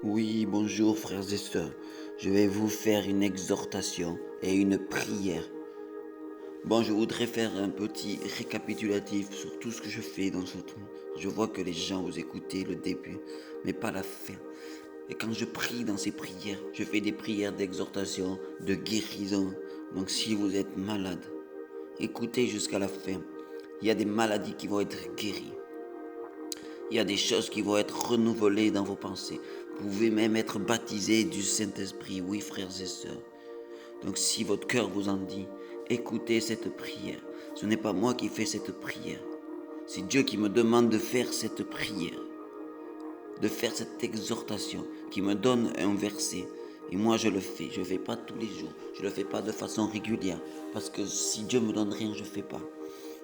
Oui, bonjour frères et sœurs. Je vais vous faire une exhortation et une prière. Bon, je voudrais faire un petit récapitulatif sur tout ce que je fais dans ce temps. Je vois que les gens vous écoutez le début, mais pas la fin. Et quand je prie dans ces prières, je fais des prières d'exhortation, de guérison. Donc si vous êtes malade, écoutez jusqu'à la fin. Il y a des maladies qui vont être guéries. Il y a des choses qui vont être renouvelées dans vos pensées. Vous pouvez même être baptisés du Saint-Esprit, oui frères et sœurs. Donc si votre cœur vous en dit, écoutez cette prière. Ce n'est pas moi qui fais cette prière. C'est Dieu qui me demande de faire cette prière, de faire cette exhortation, qui me donne un verset. Et moi je le fais. Je ne le fais pas tous les jours. Je ne le fais pas de façon régulière. Parce que si Dieu me donne rien, je ne fais pas.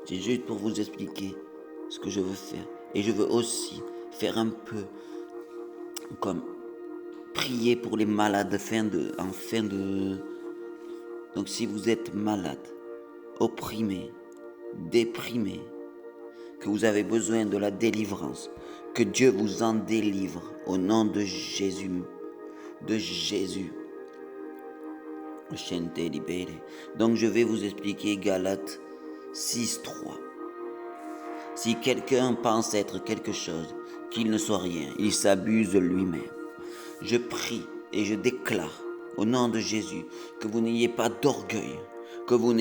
C'est juste pour vous expliquer ce que je veux faire. Et je veux aussi faire un peu comme prier pour les malades en fin de... Donc si vous êtes malade, opprimé, déprimé, que vous avez besoin de la délivrance, que Dieu vous en délivre au nom de Jésus. De Jésus. Donc je vais vous expliquer Galates 6.3. Si quelqu'un pense être quelque chose, qu'il ne soit rien, il s'abuse lui-même. Je prie et je déclare au nom de Jésus que vous n'ayez pas d'orgueil, que vous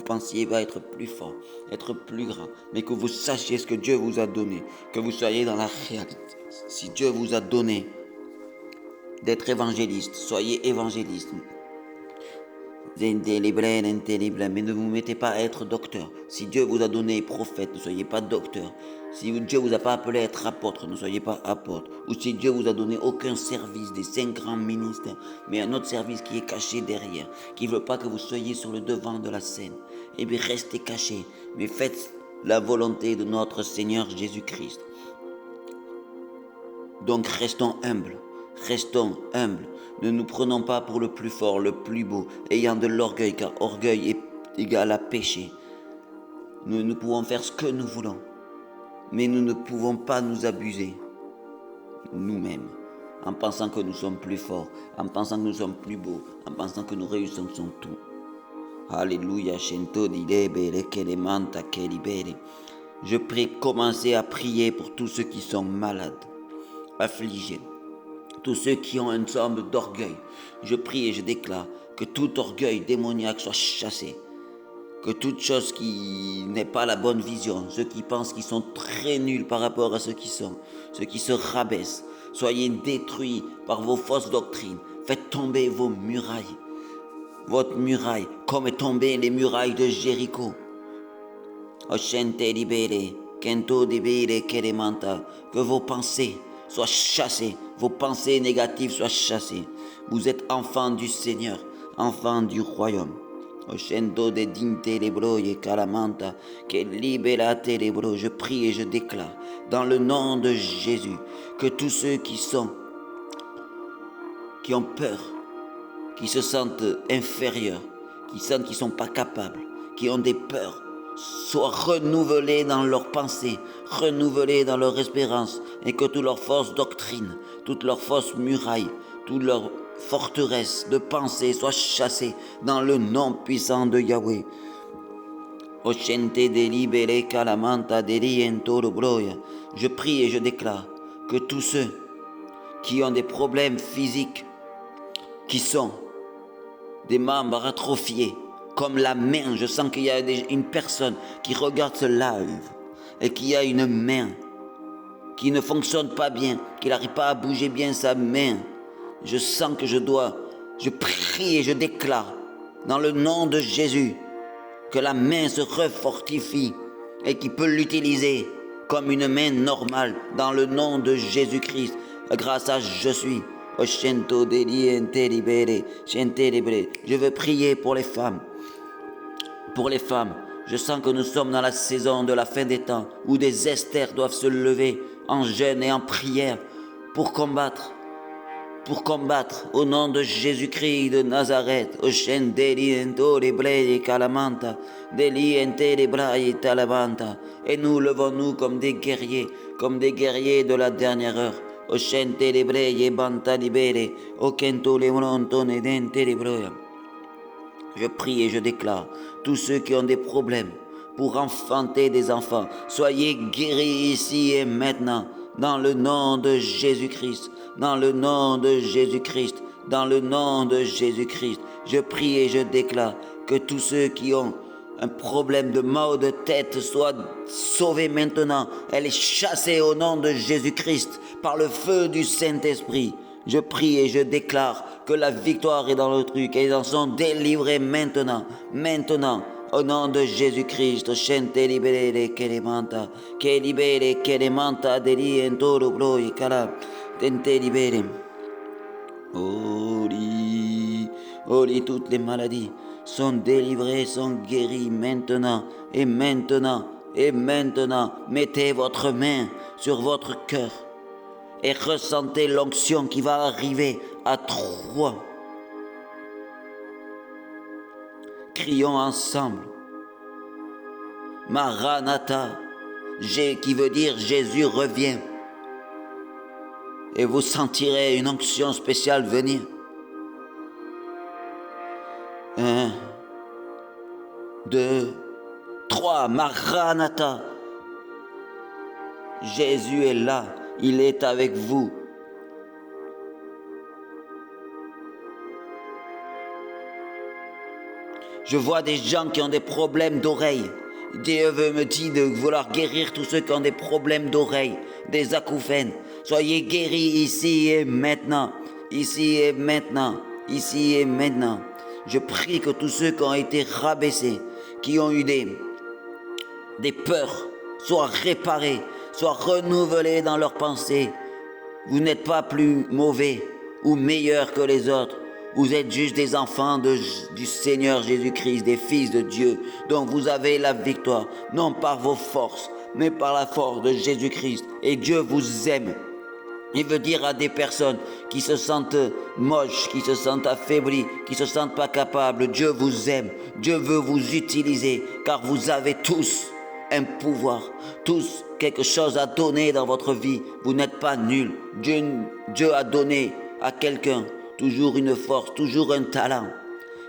pensiez pas être plus fort, être plus grand, mais que vous sachiez ce que Dieu vous a donné, que vous soyez dans la réalité. Si Dieu vous a donné d'être évangéliste, soyez évangéliste. Mais ne vous mettez pas à être docteur. Si Dieu vous a donné prophète, ne soyez pas docteur. Si Dieu vous a pas appelé à être apôtre, ne soyez pas apôtre. Ou si Dieu vous a donné aucun service des 5 grands ministères, mais un autre service qui est caché derrière, qui ne veut pas que vous soyez sur le devant de la scène, eh bien restez cachés, mais faites la volonté de notre Seigneur Jésus-Christ. Donc restons humbles. Restons humbles, ne nous prenons pas pour le plus fort, le plus beau, ayant de l'orgueil, car orgueil est égal à péché. Nous pouvons faire ce que nous voulons, mais nous ne pouvons pas nous abuser nous-mêmes, en pensant que nous sommes plus forts, en pensant que nous sommes plus beaux, en pensant que nous réussissons tout. Alléluia, je prie, commencez à prier pour tous ceux qui sont malades, affligés. Tous ceux qui ont une somme d'orgueil, je prie et je déclare que tout orgueil démoniaque soit chassé. Que toute chose qui n'est pas la bonne vision, ceux qui pensent qu'ils sont très nuls par rapport à ceux qui sont, ceux qui se rabaissent, soyez détruits par vos fausses doctrines. Faites tomber vos murailles, votre muraille, comme est tombée les murailles de Jéricho. Que vos pensées soient chassées, vos pensées négatives soient chassées. Vous êtes enfants du Seigneur, enfants du royaume. Je prie et je déclare dans le nom de Jésus que tous ceux qui ont peur, qui se sentent inférieurs, qui sentent qu'ils ne sont pas capables, qui ont des peurs, soient renouvelés dans leurs pensées, renouvelés dans leur espérance, et que toutes leurs fausses doctrines, toutes leurs fausses murailles, toutes leurs forteresses de pensée soient chassées dans le nom puissant de Yahweh. Je prie et je déclare que tous ceux qui ont des problèmes physiques, qui sont des membres atrophiés, comme la main. Je sens qu'il y a une personne qui regarde ce live et qui a une main qui ne fonctionne pas bien, qui n'arrive pas à bouger bien sa main. Je sens que je prie et je déclare dans le nom de Jésus que la main se refortifie et qu'il peut l'utiliser comme une main normale dans le nom de Jésus-Christ. Grâce à je suis. Je veux prier pour les femmes. Pour les femmes, je sens que nous sommes dans la saison de la fin des temps où des Esther doivent se lever en jeûne et en prière pour combattre au nom de Jésus-Christ de Nazareth. Et nous levons-nous comme des guerriers de la dernière heure, Oshente libre, banta libere, okento lemontone dente libroya. Je prie et je déclare, tous ceux qui ont des problèmes pour enfanter des enfants, soyez guéris ici et maintenant, dans le nom de Jésus-Christ, dans le nom de Jésus-Christ, dans le nom de Jésus-Christ. Je prie et je déclare que tous ceux qui ont un problème de mal de tête soient sauvés maintenant. Elle est chassée au nom de Jésus-Christ par le feu du Saint-Esprit. Je prie et je déclare que la victoire est dans le truc et ils en sont délivrés maintenant, maintenant, au nom de Jésus-Christ. Shente libere kelemanta, que libere kelemanta deli entoro broi kala, tente libere. Oli, toutes les maladies sont délivrées, sont guéries maintenant, et maintenant, et maintenant. Mettez votre main sur votre cœur et ressentez l'onction qui va arriver à 3. Crions ensemble. Maranatha, qui veut dire Jésus revient. Et vous sentirez une onction spéciale venir. 1, 2, 3, Maranatha. Jésus est là, il est avec vous. Je vois des gens qui ont des problèmes d'oreilles. Dieu me dit de vouloir guérir tous ceux qui ont des problèmes d'oreilles, des acouphènes. Soyez guéris ici et maintenant, ici et maintenant, ici et maintenant. Je prie que tous ceux qui ont été rabaissés, qui ont eu des peurs, soient réparés, soient renouvelés dans leurs pensées. Vous n'êtes pas plus mauvais ou meilleurs que les autres. Vous êtes juste des enfants du Seigneur Jésus-Christ, des fils de Dieu. Donc vous avez la victoire, non par vos forces, mais par la force de Jésus-Christ. Et Dieu vous aime. Il veut dire à des personnes qui se sentent moches, qui se sentent affaiblies, qui se sentent pas capables, Dieu vous aime. Dieu veut vous utiliser, car vous avez tous un pouvoir, tous quelque chose à donner dans votre vie. Vous n'êtes pas nuls. Dieu a donné à quelqu'un toujours une force, toujours un talent.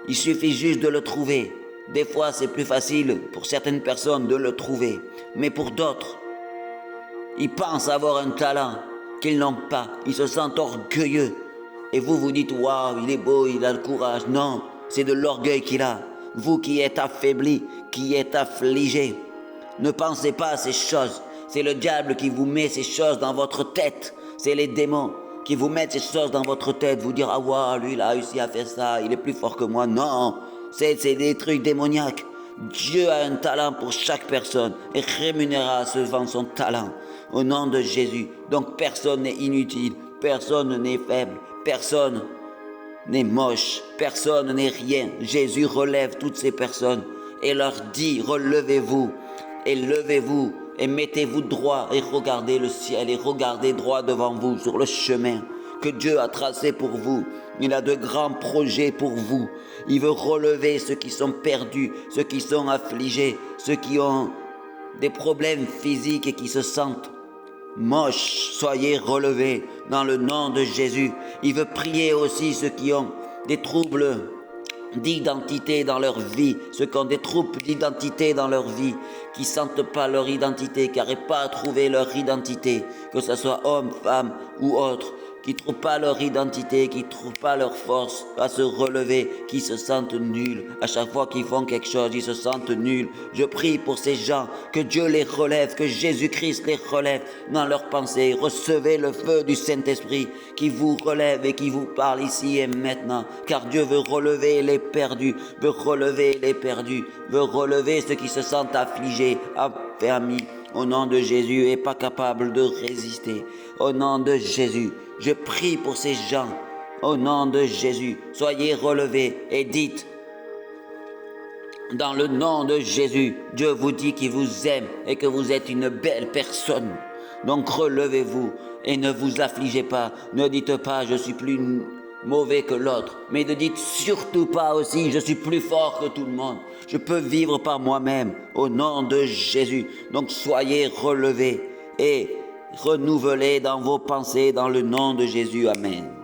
Il suffit juste de le trouver. Des fois, c'est plus facile pour certaines personnes de le trouver. Mais pour d'autres, ils pensent avoir un talent qu'ils n'ont pas. Ils se sentent orgueilleux. Et vous, vous dites, waouh, il est beau, il a le courage. Non, c'est de l'orgueil qu'il a. Vous qui êtes affaiblis, qui êtes affligés, ne pensez pas à ces choses. C'est le diable qui vous met ces choses dans votre tête. C'est les démons qui vous mettent ces choses dans votre tête, vous dire, ah ouais, lui il a réussi à faire ça, il est plus fort que moi. Non, c'est des trucs démoniaques. Dieu a un talent pour chaque personne et rémunérera selon son talent au nom de Jésus. Donc personne n'est inutile, personne n'est faible, personne n'est moche, personne n'est rien. Jésus relève toutes ces personnes et leur dit, relevez-vous et levez-vous. Et mettez-vous droit et regardez le ciel et regardez droit devant vous sur le chemin que Dieu a tracé pour vous. Il a de grands projets pour vous. Il veut relever ceux qui sont perdus, ceux qui sont affligés, ceux qui ont des problèmes physiques et qui se sentent moches. Soyez relevés dans le nom de Jésus. Il veut prier aussi ceux qui ont des troubles d'identité dans leur vie, ceux qui ont des troubles d'identité dans leur vie, qui ne sentent pas leur identité, qui n'arrivent pas à trouver leur identité, que ce soit homme, femme ou autre, qui ne trouvent pas leur identité, qui ne trouvent pas leur force à se relever, qui se sentent nuls. À chaque fois qu'ils font quelque chose, ils se sentent nuls. Je prie pour ces gens, que Dieu les relève, que Jésus-Christ les relève dans leurs pensées. Recevez le feu du Saint-Esprit qui vous relève et qui vous parle ici et maintenant. Car Dieu veut relever les perdus, veut relever les perdus, veut relever ceux qui se sentent affligés, affermis. Au nom de Jésus, et pas capable de résister. Au nom de Jésus, je prie pour ces gens. Au nom de Jésus, soyez relevés et dites, dans le nom de Jésus, Dieu vous dit qu'il vous aime et que vous êtes une belle personne. Donc relevez-vous et ne vous affligez pas. Ne dites pas, je suis plus mauvais que l'autre. Mais ne dites surtout pas aussi, je suis plus fort que tout le monde. Je peux vivre par moi-même au nom de Jésus. Donc soyez relevés et renouvelés dans vos pensées dans le nom de Jésus. Amen.